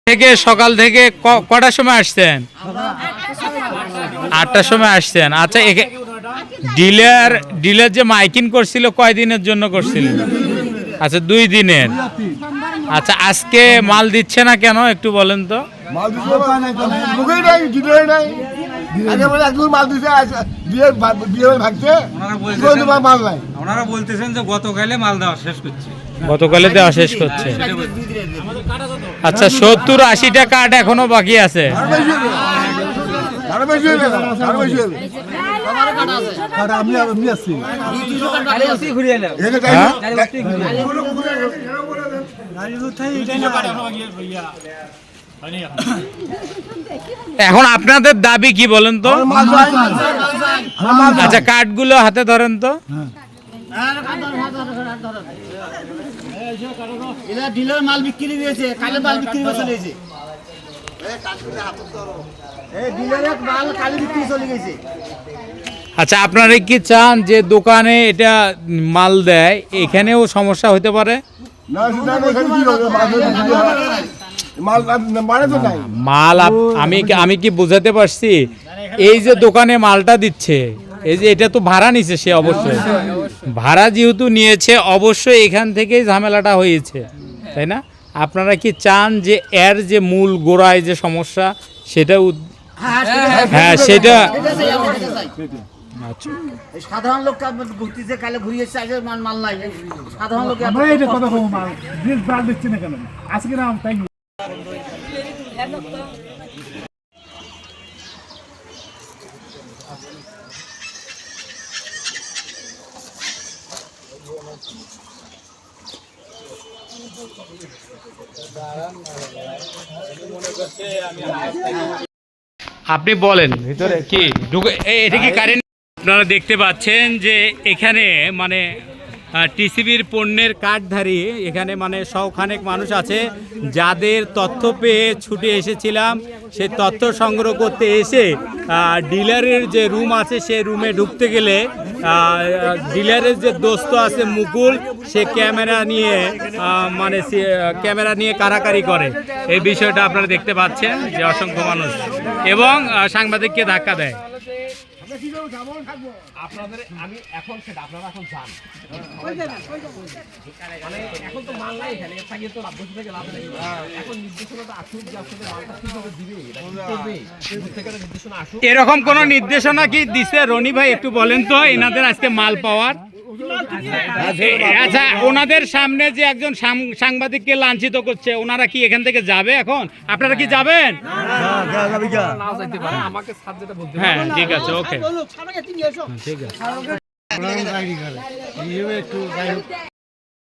থেকে সকাল থেকে কটার সময় আসছেন? 8টার সময় আসছেন। আচ্ছা, ডিলার যে মাইকিং করছিল কয়দিনের জন্য করছিল? আচ্ছা, 2 দিনের। আচ্ছা, আজকে মাল দিচ্ছে না কেন একটু বলেন তো? ওনারা বলতেছেন যে গতকালে মাল দেওয়া শেষ করছে। গতকালে দেওয়া শেষ করছে। আচ্ছা, 70-80টা কার্ড এখনো বাকি আছে। এখন আপনাদের দাবি কি বলেন তো? আচ্ছা, কার্ডগুলো হাতে ধরেন তো। ডিলার মাল বিক্রি দিয়েছে, কালে মাল বিক্রি করে চলেছে। মাল কালে বিক্রি চলে গেছে। আচ্ছা, আপনারা কি চান যে দোকানে এটা মাল দেয় এখানেও সমস্যা হতে পারে? মাল আমি কি বুঝাতে পারছি? এই যে দোকানে মালটা দিচ্ছে, এই যে এটা তো ভাড়া নিছে সে, অবশ্যই ভাড়া যেহেতু নিয়েছে অবশ্যই এখান থেকেই ঝামেলাটা হয়েছে, তাই না? আপনারা কি চান যে এর যে মূল গোড়ায় যে সমস্যা সেটা হ্যাঁ সেটা সাধারণ লোক ঘুরতেছে, কালে ঘুরিয়ে মাল নাই। সাধারণ লোক আপনি বলেন ভিতরে কি এটা কি কারেন্ট? আপনারা দেখতে পাচ্ছেন যে এখানে মানে টিসিবির পণ্যের কার্ডধারী এখানে মানে শখানেক মানুষ আছে যাদের তথ্য পেয়ে ছুটে এসেছিলাম। সেই তথ্য সংগ্রহ করতে এসে ডিলারের যে রুম আছে সেই রুমে ঢুকতে গেলে ডিলারের যে দোস্ত আছে মুকুল, সে ক্যামেরা নিয়ে কারাকারি করে। এই বিষয়টা আপনারা দেখতে পাচ্ছেন যে অসংখ্য মানুষ এবং সাংবাদিককে ধাক্কা দেয়। এরকম কোন নির্দেশনা কি দিছে রনি ভাই? একটু বলেন তো এনাদের আজকে মাল পাওয়ার। আচ্ছা, ওনাদের সামনে যে একজন সাংবাদিককে লাঞ্ছিত করছে, ওনারা কি এখান থেকে যাবে? এখন আপনারা কি যাবেন? হ্যাঁ, ঠিক আছে, ওকে, ঠিক আছে।